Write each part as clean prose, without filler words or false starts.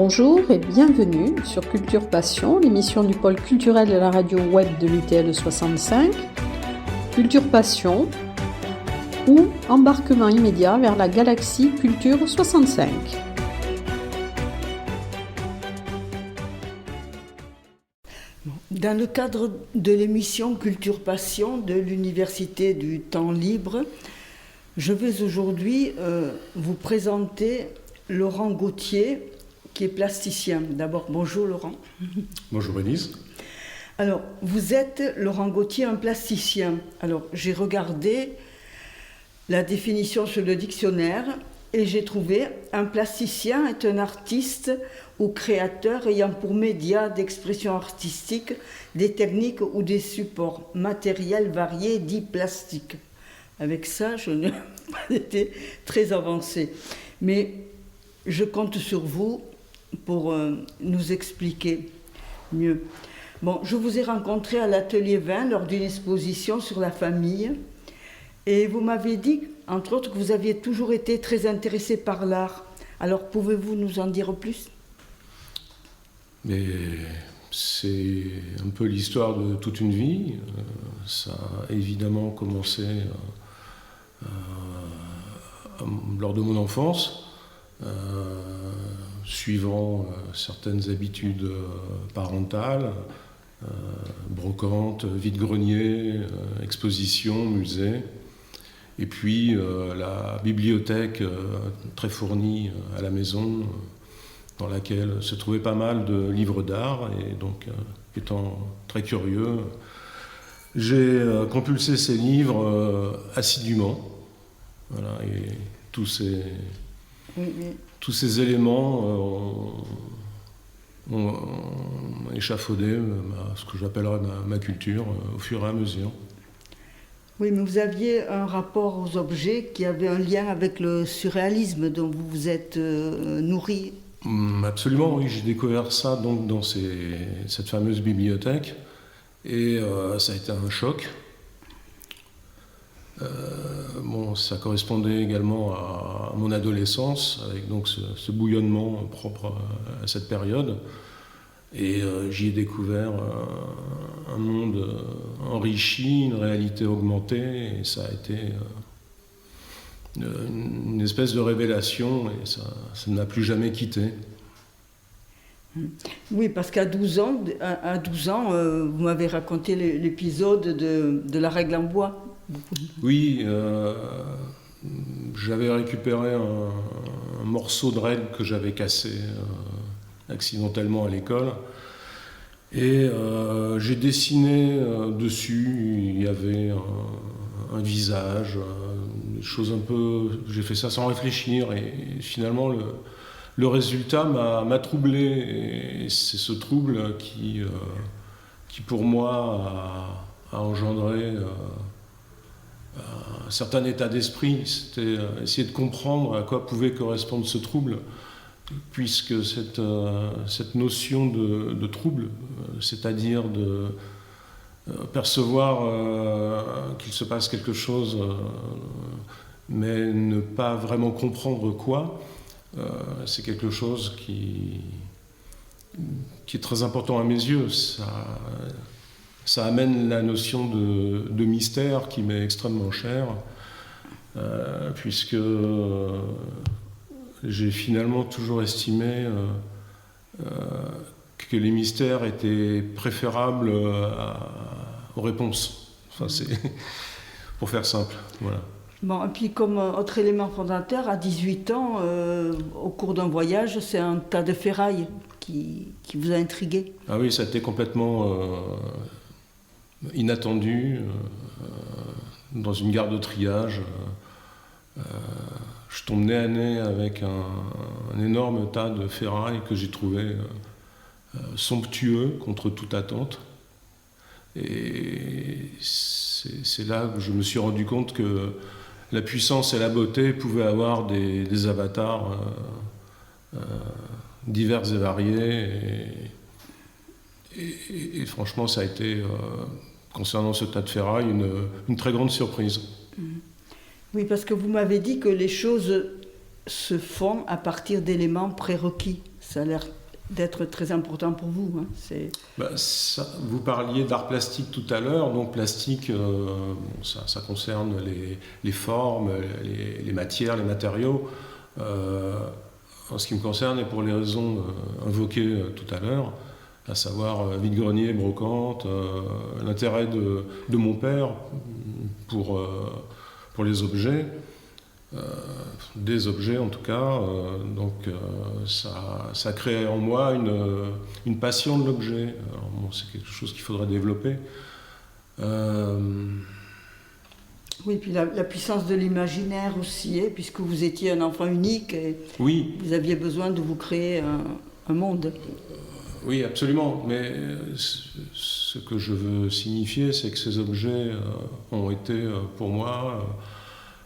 Bonjour et bienvenue sur Culture Passion, l'émission du pôle culturel de la radio web de l'UTL 65. Culture Passion ou embarquement immédiat vers la galaxie Culture 65. Dans le cadre de l'émission Culture Passion de l'Université du Temps Libre, je vais aujourd'hui vous présenter Laurent Gauthier, qui est plasticien. D'abord, bonjour Laurent. Bonjour Élise. Alors, vous êtes, Laurent Gauthier, un plasticien. Alors, j'ai regardé la définition sur le dictionnaire et j'ai trouvé un plasticien est un artiste ou créateur ayant pour média d'expression artistique des techniques ou des supports matériels variés dits plastiques. Avec ça, je n'ai pas été très avancée. Mais je compte sur vous pour nous expliquer mieux. Bon, je vous ai rencontré à l'atelier 20 lors d'une exposition sur la famille et vous m'avez dit, entre autres, que vous aviez toujours été très intéressé par l'art. Alors, pouvez-vous nous en dire plus ? Mais c'est un peu l'histoire de toute une vie. Ça a évidemment commencé lors de mon enfance, suivant certaines habitudes parentales, brocante, vide-grenier, exposition, musée, et puis la bibliothèque très fournie à la maison, dans laquelle se trouvait pas mal de livres d'art, et donc étant très curieux, j'ai compulsé ces livres assidûment. Voilà, et tous ces éléments ont échafaudé ce que j'appellerais ma culture au fur et à mesure. Oui, mais vous aviez un rapport aux objets qui avait un lien avec le surréalisme dont vous vous êtes nourri. Absolument, oui, j'ai découvert ça donc dans cette fameuse bibliothèque et ça a été un choc. Ça correspondait également à mon adolescence, avec donc ce bouillonnement propre à cette période. Et j'y ai découvert un monde enrichi, une réalité augmentée, et ça a été une espèce de révélation, et ça ne m'a plus jamais quitté. Oui, parce qu'à 12 ans, vous m'avez raconté l'épisode de la règle en bois. Oui, j'avais récupéré un morceau de règle que j'avais cassé accidentellement à l'école. Et j'ai dessiné dessus, il y avait un visage, des choses un peu... J'ai fait ça sans réfléchir et finalement le résultat m'a troublé. Et c'est ce trouble qui pour moi a engendré un certain état d'esprit. C'était essayer de comprendre à quoi pouvait correspondre ce trouble, puisque cette notion de trouble, c'est-à-dire de percevoir qu'il se passe quelque chose, mais ne pas vraiment comprendre quoi, c'est quelque chose qui est très important à mes yeux. Ça amène la notion de mystère qui m'est extrêmement chère, puisque j'ai finalement toujours estimé que les mystères étaient préférables aux réponses. Enfin, c'est pour faire simple. Voilà. Bon, et puis comme autre élément fondateur, à 18 ans, au cours d'un voyage, c'est un tas de ferraille qui vous a intrigué. Ah oui, ça a été complètement inattendu. Dans une gare de triage, je tombe nez à nez avec un énorme tas de ferraille que j'ai trouvé somptueux contre toute attente. Et c'est là que je me suis rendu compte que la puissance et la beauté pouvaient avoir des avatars divers et variés. Et franchement, ça a été, concernant ce tas de ferraille, une très grande surprise. Oui, parce que vous m'avez dit que les choses se font à partir d'éléments prérequis. ça a l'air d'être très important pour vous. Hein. Vous parliez d'art plastique tout à l'heure, donc plastique, ça concerne les formes, les matières, les matériaux. En ce qui me concerne, et pour les raisons invoquées tout à l'heure, à savoir vide-grenier, brocante, l'intérêt de mon père pour les objets, des objets en tout cas, ça crée en moi une passion de l'objet. C'est quelque chose qu'il faudrait développer. Oui, puis la puissance de l'imaginaire aussi, puisque vous étiez un enfant unique et oui. Vous aviez besoin de vous créer un monde. Oui, absolument. Mais ce que je veux signifier, c'est que ces objets ont été pour moi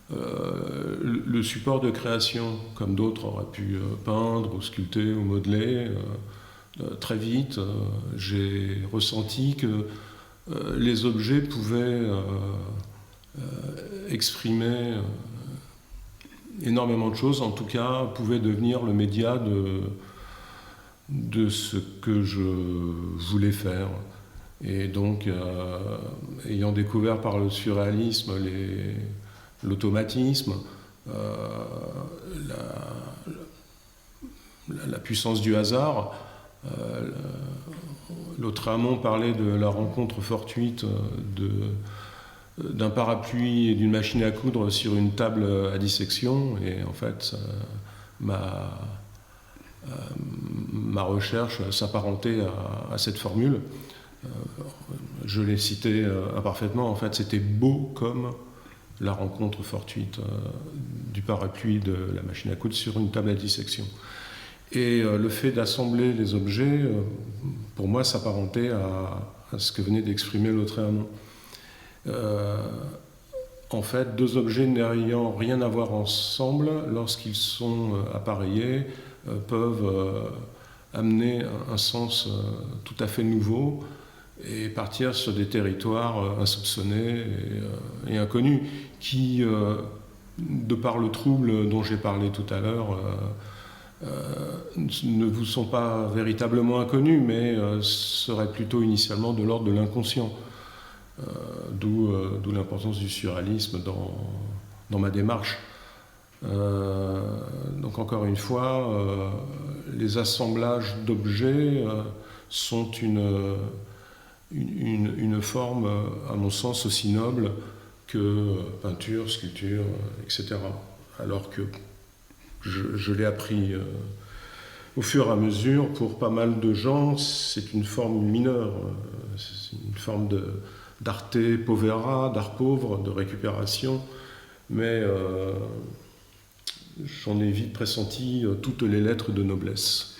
le support de création, comme d'autres auraient pu peindre ou sculpter ou modeler. Très vite, j'ai ressenti que les objets pouvaient exprimer énormément de choses, en tout cas pouvaient devenir le média de ce que je voulais faire. Et donc, ayant découvert par le surréalisme l'automatisme, la puissance du hasard. L'autre amont parlait de la rencontre fortuite d'un parapluie et d'une machine à coudre sur une table à dissection, et en fait ma recherche s'apparentait à cette formule. Je l'ai cité imparfaitement, en fait c'était beau comme la rencontre fortuite du parapluie de la machine à coudre sur une table à dissection. Et le fait d'assembler les objets, pour moi, s'apparentait à ce que venait d'exprimer l'autre amont. En fait, deux objets n'ayant rien à voir ensemble, lorsqu'ils sont appareillés, peuvent amener un sens tout à fait nouveau et partir sur des territoires insoupçonnés et inconnus qui, de par le trouble dont j'ai parlé tout à l'heure, ne vous sont pas véritablement inconnus, mais seraient plutôt initialement de l'ordre de l'inconscient. D'où l'importance du surréalisme dans ma démarche. Donc encore une fois, les assemblages d'objets sont une forme, à mon sens, aussi noble que peinture, sculpture, etc. Alors que je l'ai appris au fur et à mesure. Pour pas mal de gens, c'est une forme mineure, c'est une forme d'arte povera, d'art pauvre, de récupération, mais j'en ai vite pressenti toutes les lettres de noblesse.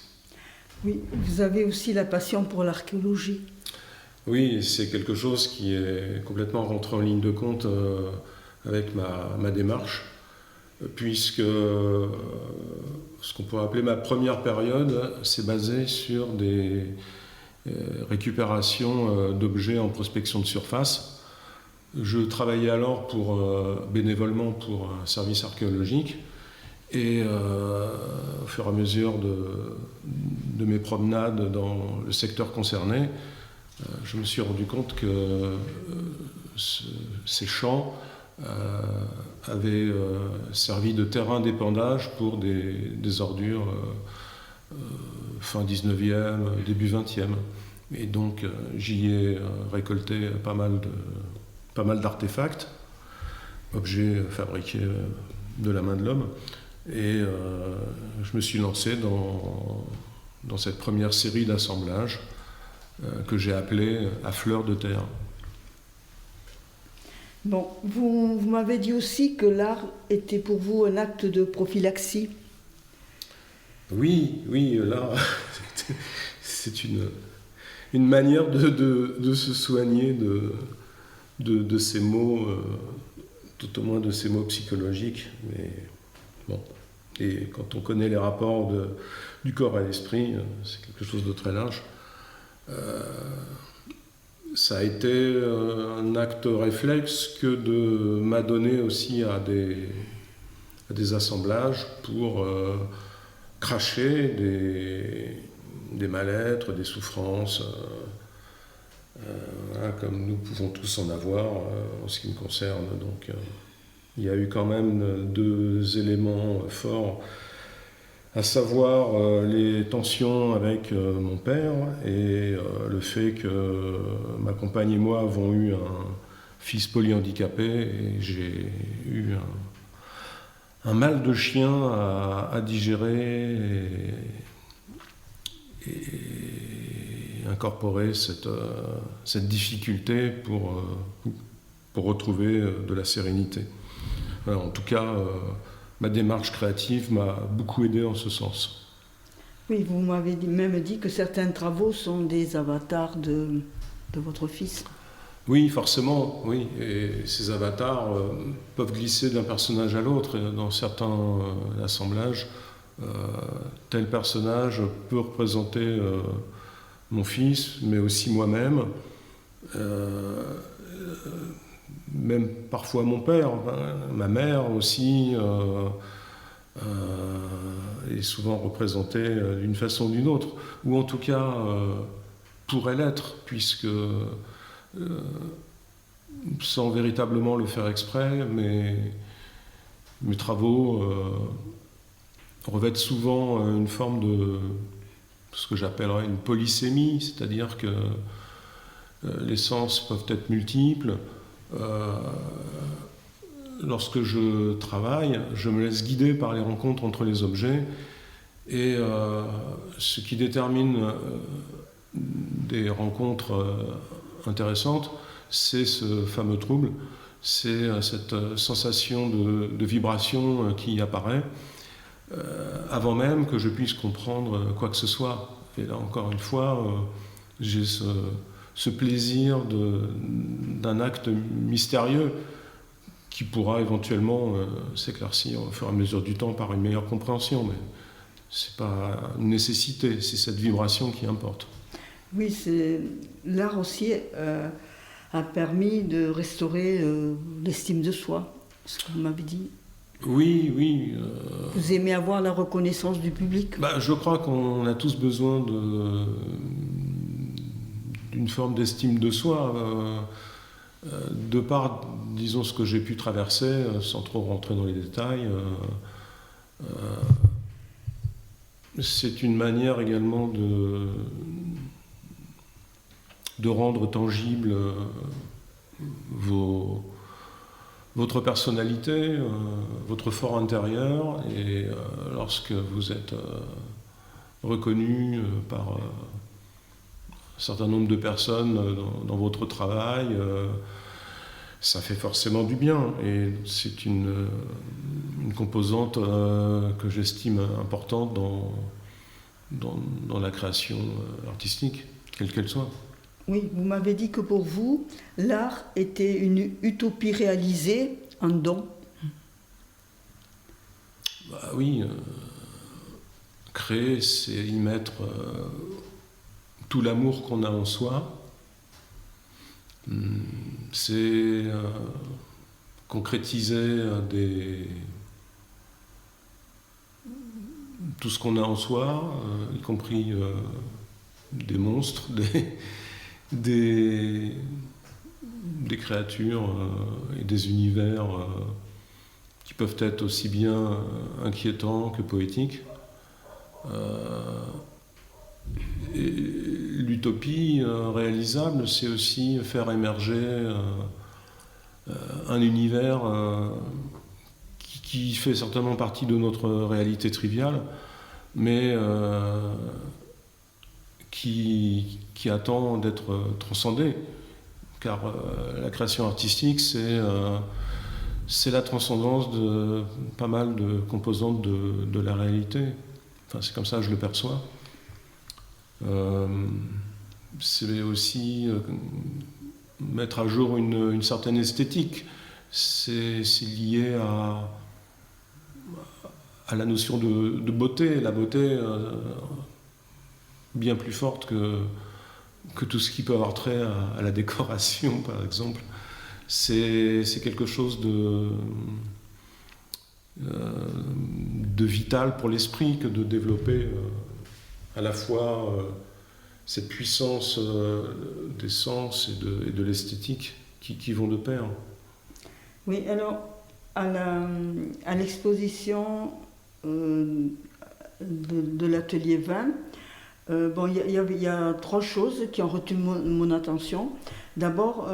Oui, vous avez aussi la passion pour l'archéologie. Oui, c'est quelque chose qui est complètement rentré en ligne de compte avec ma démarche, puisque ce qu'on pourrait appeler ma première période s'est basé sur des récupération d'objets en prospection de surface. Je travaillais alors bénévolement pour un service archéologique, et au fur et à mesure de mes promenades dans le secteur concerné, je me suis rendu compte que ces champs avaient servi de terrain d'épandage pour des ordures fin 19e, début 20e. Et donc j'y ai récolté pas mal d'artefacts, objets fabriqués de la main de l'homme. Et je me suis lancé dans cette première série d'assemblages que j'ai appelée « À fleur de terre ». Bon, vous m'avez dit aussi que l'art était pour vous un acte de prophylaxie. Oui, l'art, c'est une manière de se soigner de ces maux, tout au moins de ces maux psychologiques. Mais bon, et quand on connaît les rapports du corps à l'esprit, c'est quelque chose de très large. Ça a été un acte réflexe que de m'adonner aussi à des assemblages pour cracher des mal-être, des souffrances, hein, comme nous pouvons tous en avoir en ce qui me concerne. Donc il y a eu quand même 2 éléments forts, à savoir les tensions avec mon père et le fait que ma compagne et moi avons eu un fils polyhandicapé et j'ai eu un mal de chien à digérer et incorporer cette difficulté pour retrouver de la sérénité. Voilà, en tout cas, ma démarche créative m'a beaucoup aidé en ce sens. Oui, vous m'avez même dit que certains travaux sont des avatars de votre fils. Oui, forcément, oui. Et ces avatars peuvent glisser d'un personnage à l'autre. Et dans certains assemblages, tel personnage peut représenter mon fils, mais aussi moi-même. Même parfois mon père, ma mère aussi est souvent représentée d'une façon ou d'une autre, ou en tout cas pourrait l'être, puisque sans véritablement le faire exprès, mes travaux revêtent souvent une forme de ce que j'appellerais une polysémie, c'est-à-dire que les sens peuvent être multiples. Lorsque je travaille, je me laisse guider par les rencontres entre les objets et ce qui détermine des rencontres intéressantes, c'est ce fameux trouble, c'est cette sensation de vibration qui apparaît avant même que je puisse comprendre quoi que ce soit. Et là encore une fois, j'ai ce plaisir d'un acte mystérieux qui pourra éventuellement s'éclaircir au fur et à mesure du temps par une meilleure compréhension, mais c'est pas une nécessité, c'est cette vibration qui importe. Oui, l'art aussi a permis de restaurer l'estime de soi, ce que vous m'avez dit. Oui, oui. Vous aimez avoir la reconnaissance du public? Je crois qu'on a tous besoin d'une forme d'estime de soi, de par, disons, ce que j'ai pu traverser, sans trop rentrer dans les détails. C'est une manière également de rendre tangible votre personnalité, votre fort intérieur, et lorsque vous êtes reconnu par un certain nombre de personnes dans votre travail, ça fait forcément du bien, et c'est une composante que j'estime importante dans la création artistique, quelle qu'elle soit. Oui, vous m'avez dit que pour vous, l'art était une utopie réalisée, un don. Oui, créer, c'est y mettre tout l'amour qu'on a en soi. C'est concrétiser tout ce qu'on a en soi, y compris des monstres, des créatures et des univers qui peuvent être aussi bien inquiétants que poétiques. Et l'utopie réalisable, c'est aussi faire émerger un univers qui fait certainement partie de notre réalité triviale, mais qui attend d'être transcendé, car la création artistique, c'est la transcendance de pas mal de composantes de la réalité. Enfin, c'est comme ça que je le perçois. C'est aussi mettre à jour une certaine esthétique. C'est lié à la notion de beauté. La beauté bien plus forte que tout ce qui peut avoir trait à la décoration, par exemple. C'est quelque chose de vital pour l'esprit que de développer à la fois cette puissance des sens et de l'esthétique qui vont de pair. Oui, alors à l'exposition de l'atelier 20, bon, il y a 3 choses qui ont retenu mon attention. D'abord,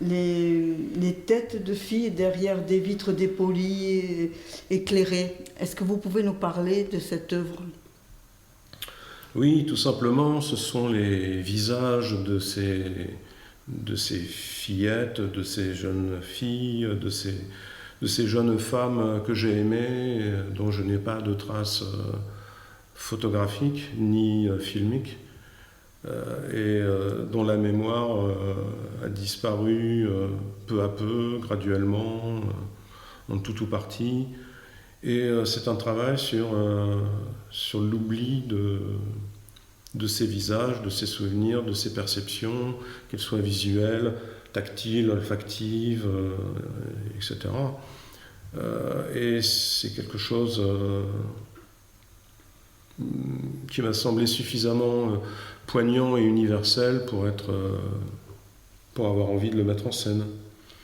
les têtes de filles derrière des vitres dépolies, éclairées. Est-ce que vous pouvez nous parler de cette œuvre ? Oui, tout simplement, ce sont les visages de ces fillettes, de ces jeunes filles, de ces jeunes femmes que j'ai aimées, dont je n'ai pas de traces photographiques ni filmiques, et dont la mémoire a disparu peu à peu, graduellement, en tout ou partie. Et c'est un travail sur l'oubli de ces visages, de ces souvenirs, de ces perceptions, qu'elles soient visuelles, tactiles, olfactives, etc. Et c'est quelque chose qui m'a semblé suffisamment poignant et universel pour avoir envie de le mettre en scène.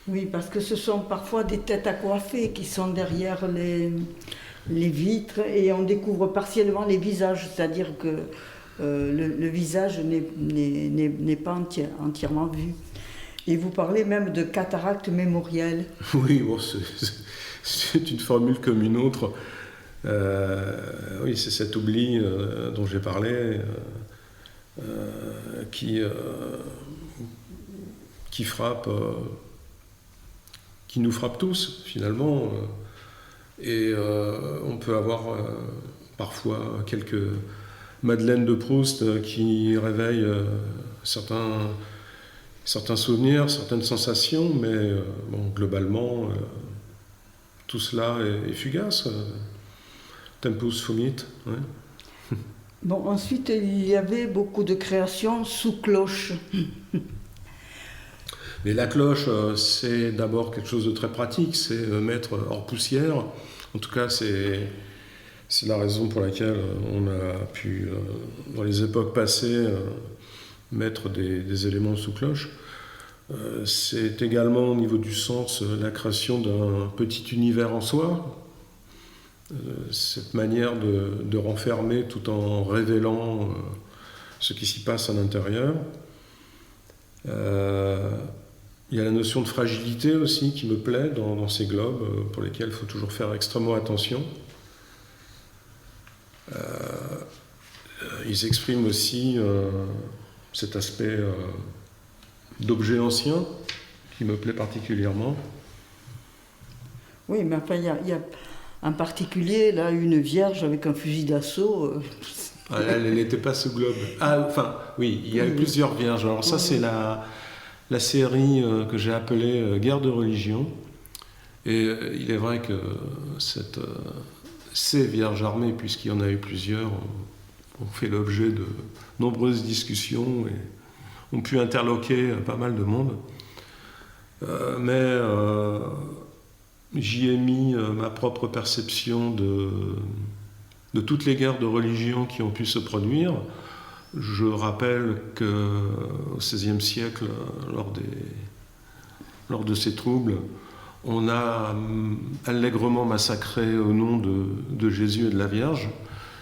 Oui, parce que ce sont parfois des têtes à coiffer qui sont derrière les vitres et on découvre partiellement les visages, c'est-à-dire que le visage n'est pas entièrement vu. Et vous parlez même de cataracte mémorielle. Oui, bon, c'est une formule comme une autre. Oui, c'est cet oubli dont j'ai parlé qui frappe, qui nous frappe tous finalement. Et on peut avoir parfois quelques Madeleine de Proust qui réveillent certains souvenirs, certaines sensations, mais bon, globalement, tout cela est fugace. Tempus fugit. Ouais. Bon, ensuite, il y avait beaucoup de créations sous cloche. Mais la cloche, c'est d'abord quelque chose de très pratique, c'est mettre hors poussière. En tout cas, c'est la raison pour laquelle on a pu, dans les époques passées, mettre des éléments sous cloche. C'est également, au niveau du sens, la création d'un petit univers en soi. Cette manière de renfermer tout en révélant ce qui s'y passe à l'intérieur. Il y a la notion de fragilité aussi qui me plaît dans ces globes, pour lesquels il faut toujours faire extrêmement attention. Ils expriment aussi cet aspect d'objet ancien qui me plaît particulièrement. Oui, mais enfin, il y a en particulier là, une vierge avec un fusil d'assaut. Elle n'était pas ce globe. Ah, enfin, oui, il y a eu plusieurs vierges. Alors ça, c'est la série que j'ai appelée Guerre de religion. Et il est vrai que ces vierges armées, puisqu'il y en a eu plusieurs, ont fait l'objet de nombreuses discussions et ont pu interloquer pas mal de monde. Mais j'y ai mis ma propre perception de toutes les guerres de religion qui ont pu se produire. Je rappelle qu'au XVIe siècle, lors de ces troubles, on a allègrement massacré au nom de Jésus et de la Vierge,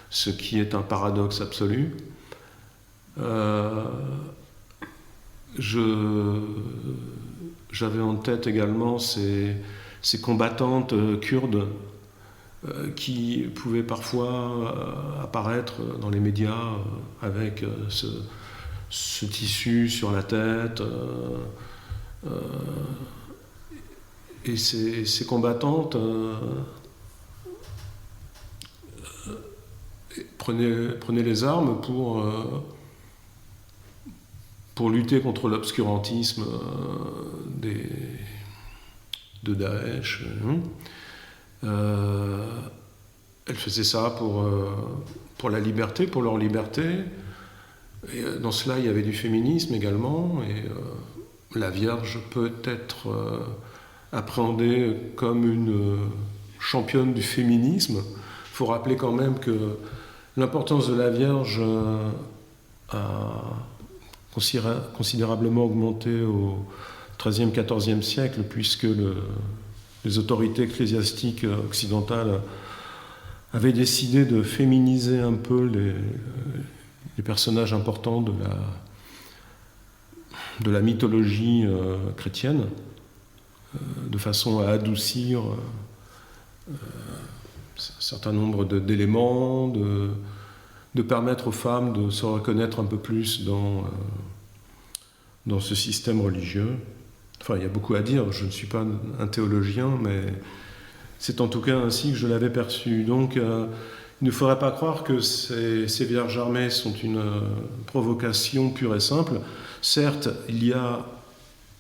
ce qui est un paradoxe absolu. J'avais en tête également ces combattantes kurdes qui pouvaient parfois apparaître dans les médias avec ce tissu sur la tête. Et ces combattantes prenaient les armes pour lutter contre l'obscurantisme de Daesh. Elles faisaient ça pour la liberté, pour leur liberté. Et dans cela, il y avait du féminisme également. Et la Vierge peut être appréhendée comme championne du féminisme. Il faut rappeler quand même que l'importance de la Vierge a considérablement augmenté au XIIIe, XIVe siècle, puisque les autorités ecclésiastiques occidentales avaient décidé de féminiser un peu les personnages importants de la mythologie chrétienne, de façon à adoucir un certain nombre d'éléments, de permettre aux femmes de se reconnaître un peu plus dans ce système religieux. Enfin, il y a beaucoup à dire, je ne suis pas un théologien, mais c'est en tout cas ainsi que je l'avais perçu. Donc, il ne faudrait pas croire que ces Vierges armées sont une provocation pure et simple. Certes, il y a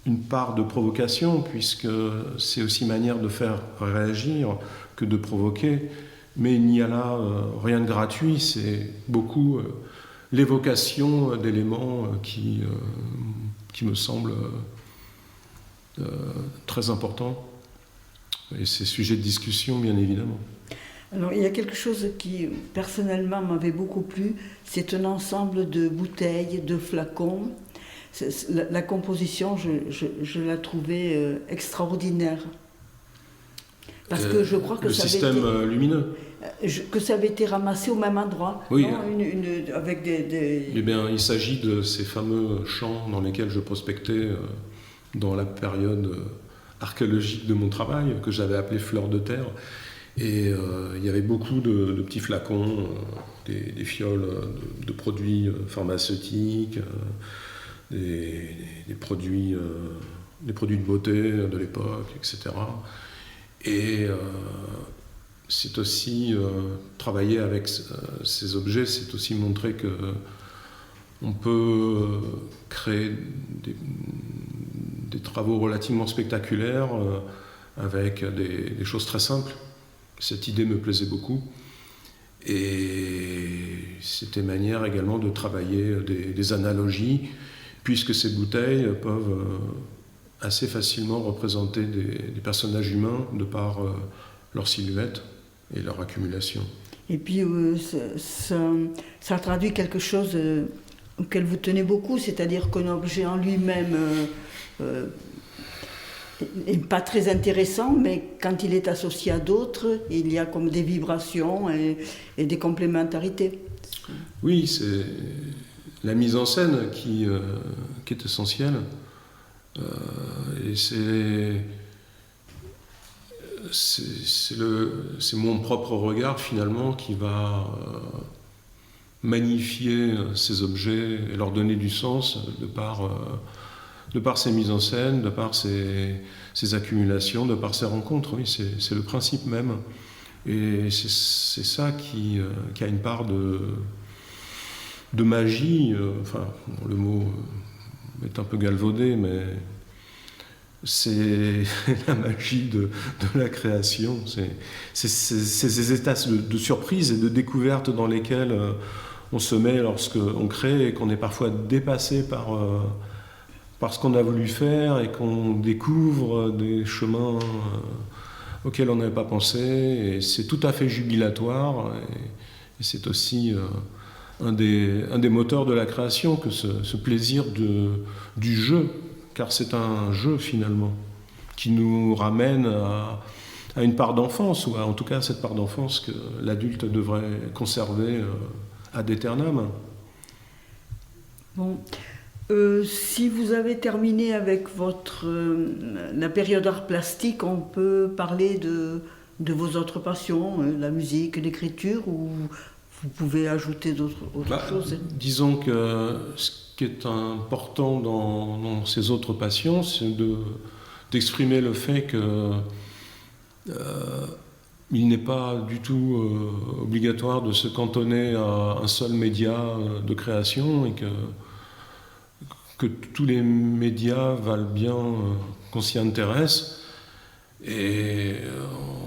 une part de provocation, puisque c'est aussi manière de faire réagir que de provoquer, mais il n'y a là rien de gratuit, c'est beaucoup l'évocation d'éléments qui me semblent très importants, et c'est sujet de discussion, bien évidemment. Alors, il y a quelque chose qui, personnellement, m'avait beaucoup plu, c'est un ensemble de bouteilles, de flacons. La composition, je la trouvais extraordinaire. Parce que je crois que le ça système avait été, lumineux. Que ça avait été ramassé au même endroit. Oui. Non, avec des... Eh bien, il s'agit de ces fameux champs dans lesquels je prospectais dans la période archéologique de mon travail, que j'avais appelé fleurs de terre. Et il y avait beaucoup de petits flacons, des fioles de produits pharmaceutiques, des produits de beauté de l'époque, etc. Et c'est aussi travailler avec ces objets, c'est aussi montrer que on peut créer des travaux relativement spectaculaires avec des choses très simples. Cette idée me plaisait beaucoup. Et c'était manière également de travailler des analogies, puisque ces bouteilles peuvent assez facilement représenter des personnages humains de par leur silhouette et leur accumulation. Et puis ça traduit quelque chose auquel vous tenez beaucoup, c'est-à-dire qu'un objet en lui-même n'est pas très intéressant, mais quand il est associé à d'autres, il y a comme des vibrations et des complémentarités. Oui, c'est la mise en scène qui est essentielle. Et c'est mon propre regard finalement qui va magnifier ces objets et leur donner du sens de par ces mises en scène, de par ces accumulations, de par ces rencontres. Oui, c'est le principe même. Et c'est ça qui a une part de magie. Enfin, le mot est un peu galvaudé, mais c'est la magie de la création. C'est ces états de surprise et de découverte dans lesquels on se met lorsqu'on crée et qu'on est parfois dépassé par ce qu'on a voulu faire et qu'on découvre des chemins auxquels on n'avait pas pensé. Et c'est tout à fait jubilatoire. Et c'est aussi un des moteurs de la création que ce plaisir du jeu. Car c'est un jeu finalement qui nous ramène à une part d'enfance, ou en tout cas à cette part d'enfance que l'adulte devrait conserver ad aeternam. Bon. Si vous avez terminé avec la période art plastique, on peut parler de vos autres passions, la musique, l'écriture, ou vous pouvez ajouter d'autres choses. Disons que ce qui est important dans ces autres passions, c'est d'exprimer le fait que il n'est pas du tout obligatoire de se cantonner à un seul média de création et que tous les médias valent bien qu'on s'y intéresse. Et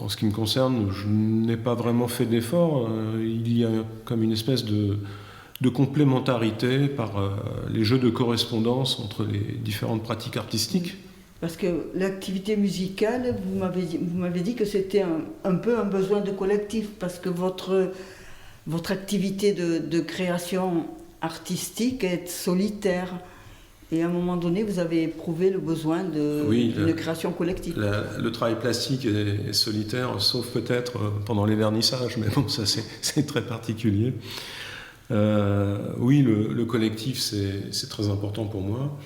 en ce qui me concerne, je n'ai pas vraiment fait d'effort. Il y a comme une espèce de complémentarité par les jeux de correspondance entre les différentes pratiques artistiques. Parce que l'activité musicale, vous m'avez dit que c'était un peu un besoin de collectif, parce que votre activité de création artistique est solitaire. Et à un moment donné, vous avez éprouvé le besoin d'une création collective. Le travail plastique est solitaire, sauf peut-être pendant les vernissages, mais bon, ça c'est très particulier. Oui, le collectif, c'est très important pour moi.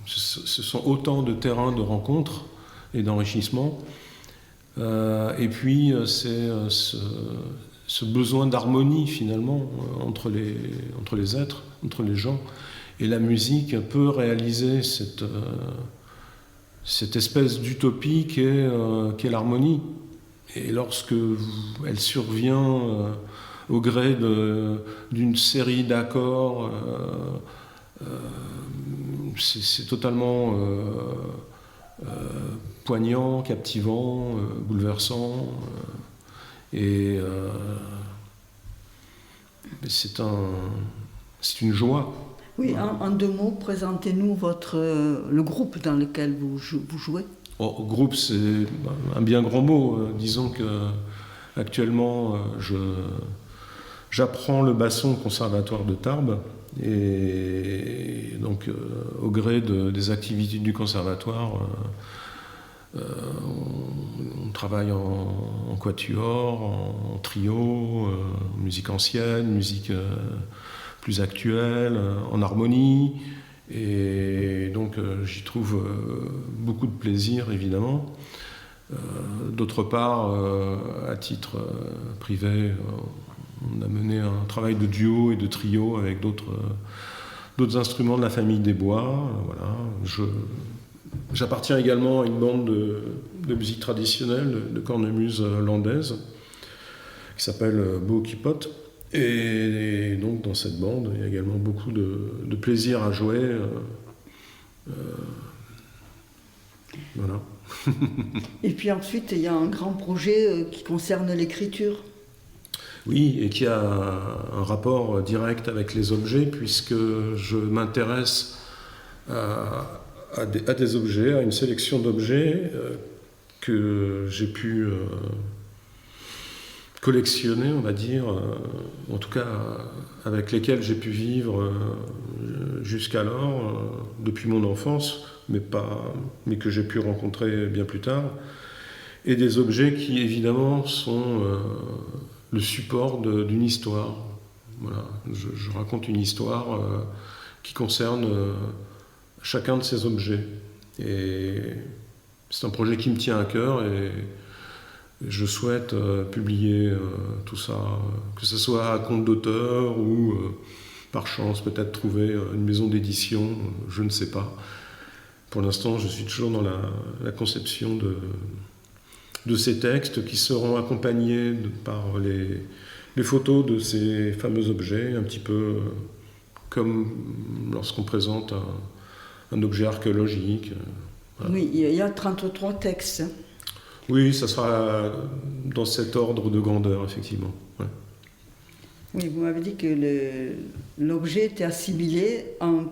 Ce sont autant de terrains de rencontres et d'enrichissement. Et puis, c'est ce besoin d'harmonie, finalement, entre les êtres, entre les gens. Et la musique peut réaliser cette espèce d'utopie qu'est l'harmonie. Et lorsque elle survient au gré d'une série d'accords, c'est totalement poignant, captivant, bouleversant. Et c'est une joie. Oui, en 2 mots, présentez-nous le groupe dans lequel vous jouez. Groupe, c'est un bien grand mot. Disons que actuellement, j'apprends le basson au conservatoire de Tarbes. Et donc, au gré des activités du conservatoire, on travaille en quatuor, en trio, en musique ancienne, musique plus actuelle, en harmonie. Et donc j'y trouve beaucoup de plaisir, évidemment. D'autre part, à titre privé, on a mené un travail de duo et de trio avec d'autres instruments de la famille des bois. Voilà. J'appartiens également à une bande de musique traditionnelle, de cornemuse landaise, qui s'appelle Bookipot. Et donc dans cette bande, il y a également beaucoup de plaisir à jouer. Voilà. Et puis ensuite, il y a un grand projet qui concerne l'écriture. Oui, et qui a un rapport direct avec les objets, puisque je m'intéresse à des objets, à une sélection d'objets que j'ai pu collectionner, on va dire, en tout cas avec lesquels j'ai pu vivre jusqu'alors, depuis mon enfance, mais que j'ai pu rencontrer bien plus tard, et des objets qui évidemment sont le support d'une histoire. Voilà. Je raconte une histoire qui concerne chacun de ces objets. Et c'est un projet qui me tient à cœur et je souhaite publier tout ça, que ce soit à compte d'auteur ou par chance peut-être trouver une maison d'édition, je ne sais pas. Pour l'instant, je suis toujours dans la conception de ces textes qui seront accompagnés par les photos de ces fameux objets, un petit peu comme lorsqu'on présente un objet archéologique. Voilà. Oui, il y a 33 textes. Oui, ça sera dans cet ordre de grandeur, effectivement. Ouais. Oui, vous m'avez dit que l'objet était assimilé à un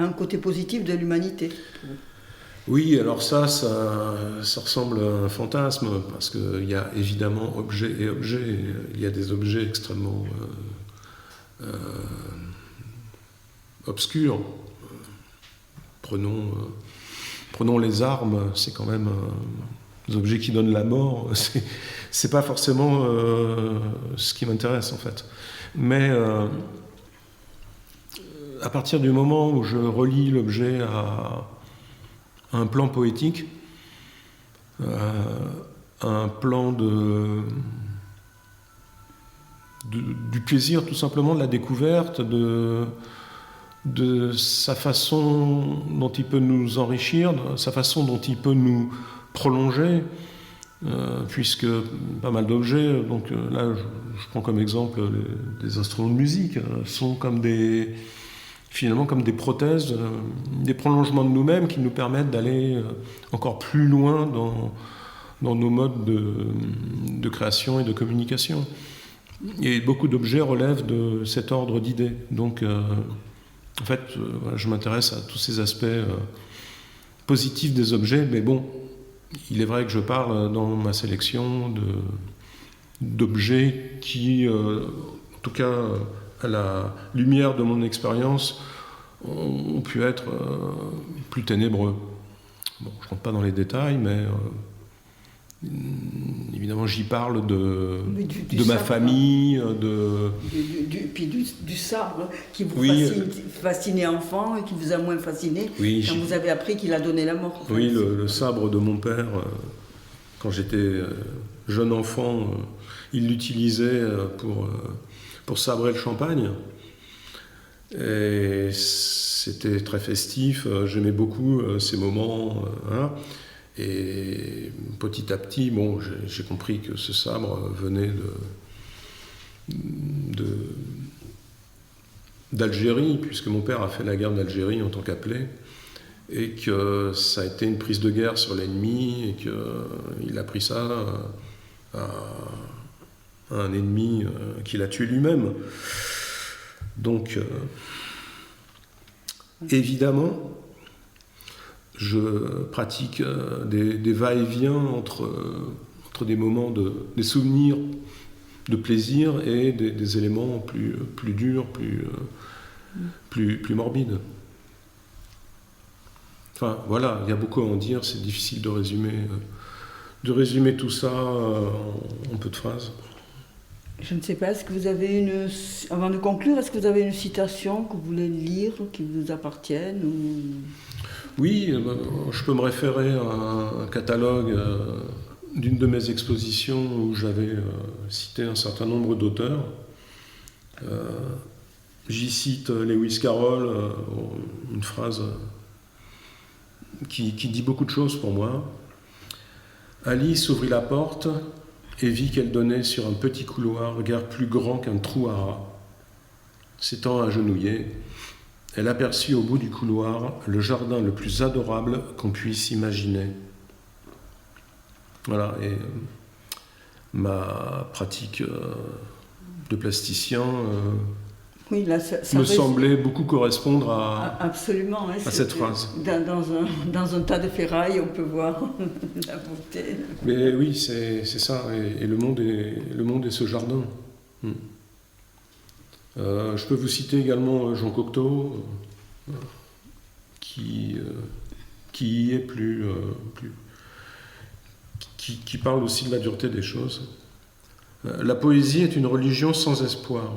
côté positif de l'humanité. Oui, alors ça ressemble à un fantasme, parce qu'il y a évidemment objet et objet. Il y a des objets extrêmement obscurs. Prenons les armes, c'est quand même des objets qui donnent la mort. C'est pas forcément ce qui m'intéresse, en fait. Mais à partir du moment où je relie l'objet à un plan poétique, un plan du plaisir tout simplement de la découverte, de sa façon dont il peut nous enrichir, de sa façon dont il peut nous prolonger, puisque pas mal d'objets, donc là je prends comme exemple des instruments de musique, sont comme finalement comme des prothèses, des prolongements de nous-mêmes qui nous permettent d'aller encore plus loin dans nos modes de création et de communication. Et beaucoup d'objets relèvent de cet ordre d'idées. Donc En fait, voilà, je m'intéresse à tous ces aspects positifs des objets, mais bon, il est vrai que je parle dans ma sélection d'objets qui, en tout cas, à la lumière de mon expérience, ont pu être plus ténébreux. Bon, je ne rentre pas dans les détails, mais évidemment, j'y parle de ma sabre, famille, puis du sabre qui vous oui, fascinait enfant et qui vous a moins fasciné oui, quand vous avez appris qu'il a donné la mort. Enfin, oui, le sabre de mon père, quand j'étais jeune enfant, il l'utilisait pour sabrer le champagne. Et c'était très festif, j'aimais beaucoup ces moments. Voilà. Et petit à petit, bon, j'ai compris que ce sabre venait d'Algérie, puisque mon père a fait la guerre d'Algérie en tant qu'appelé, et que ça a été une prise de guerre sur l'ennemi, et qu'il a pris ça à un ennemi qu'il a tué lui-même. Donc, évidemment, je pratique des va-et-vient entre des moments, des souvenirs de plaisir et des éléments plus durs, plus morbides. Enfin, voilà, il y a beaucoup à en dire, c'est difficile de résumer tout ça en peu de phrases. Je ne sais pas, est-ce que vous avez avant de conclure, est-ce que vous avez une citation que vous voulez lire, qui vous appartienne ou... Oui, je peux me référer à un catalogue d'une de mes expositions où j'avais cité un certain nombre d'auteurs. J'y cite Lewis Carroll, une phrase qui dit beaucoup de choses pour moi. Alice ouvrit la porte et vit qu'elle donnait sur un petit couloir guère plus grand qu'un trou à rats. S'étant agenouillée, elle aperçut au bout du couloir le jardin le plus adorable qu'on puisse imaginer. Voilà, et ma pratique de plasticien oui, là, ça me semblait beaucoup correspondre absolument, à cette phrase. Dans un tas de ferrailles, on peut voir la beauté. Mais oui, c'est ça, et le monde est ce jardin. Je peux vous citer également Jean Cocteau, qui est qui parle aussi de la dureté des choses. La poésie est une religion sans espoir.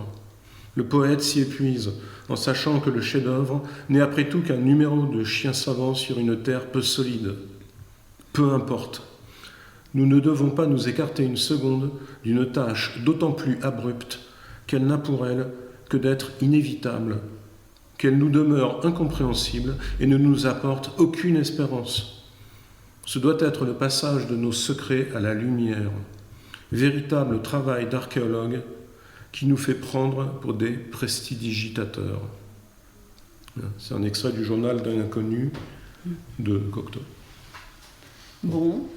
Le poète s'y épuise en sachant que le chef-d'œuvre n'est après tout qu'un numéro de chien savant sur une terre peu solide. Peu importe. Nous ne devons pas nous écarter une seconde d'une tâche d'autant plus abrupte qu'elle n'a pour elle que d'être inévitable, qu'elle nous demeure incompréhensible et ne nous apporte aucune espérance. Ce doit être le passage de nos secrets à la lumière, véritable travail d'archéologue qui nous fait prendre pour des prestidigitateurs. C'est un extrait du journal d'un inconnu de Cocteau. Bon,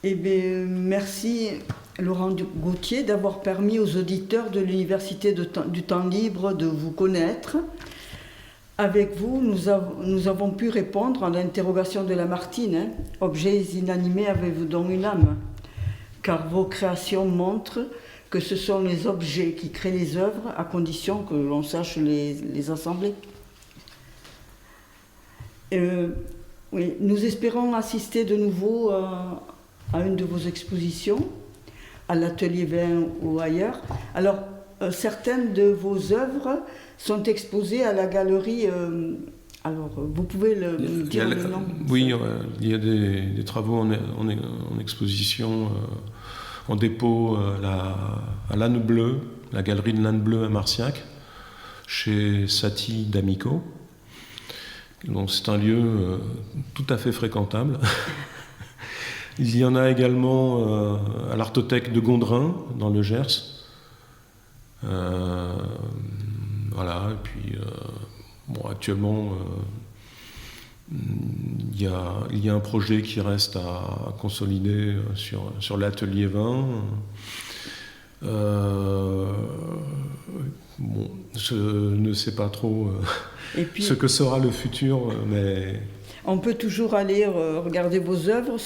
eh bien, merci Laurent Gauthier d'avoir permis aux auditeurs de l'Université du Temps Libre de vous connaître. Avec vous, nous avons pu répondre à l'interrogation de Lamartine. Objets inanimés, avez-vous donc une âme? Car vos créations montrent que ce sont les objets qui créent les œuvres, à condition que l'on sache les assembler. Oui, nous espérons assister de nouveau à une de vos expositions, à l'Atelier 20 ou ailleurs. Alors, certaines de vos œuvres sont exposées à la galerie. Alors, vous pouvez dire le nom? Oui, il y a des travaux en exposition, en dépôt à l'Âne Bleu, la galerie de l'Âne Bleu à Marciac, chez Satie d'Amico. Donc c'est un lieu tout à fait fréquentable. Il y en a également à l'Artothèque de Gondrin, dans le Gers. Voilà, et puis actuellement, il y a un projet qui reste à consolider sur l'Atelier 20. Je ne sais pas trop Et puis, ce que sera le futur, mais... on peut toujours aller regarder vos œuvres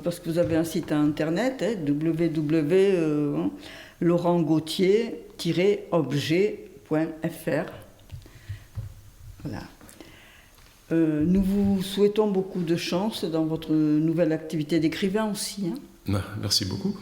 parce que vous avez un site internet, www.laurentgauthier-objet.fr. Voilà. Nous vous souhaitons beaucoup de chance dans votre nouvelle activité d'écrivain aussi. Merci beaucoup.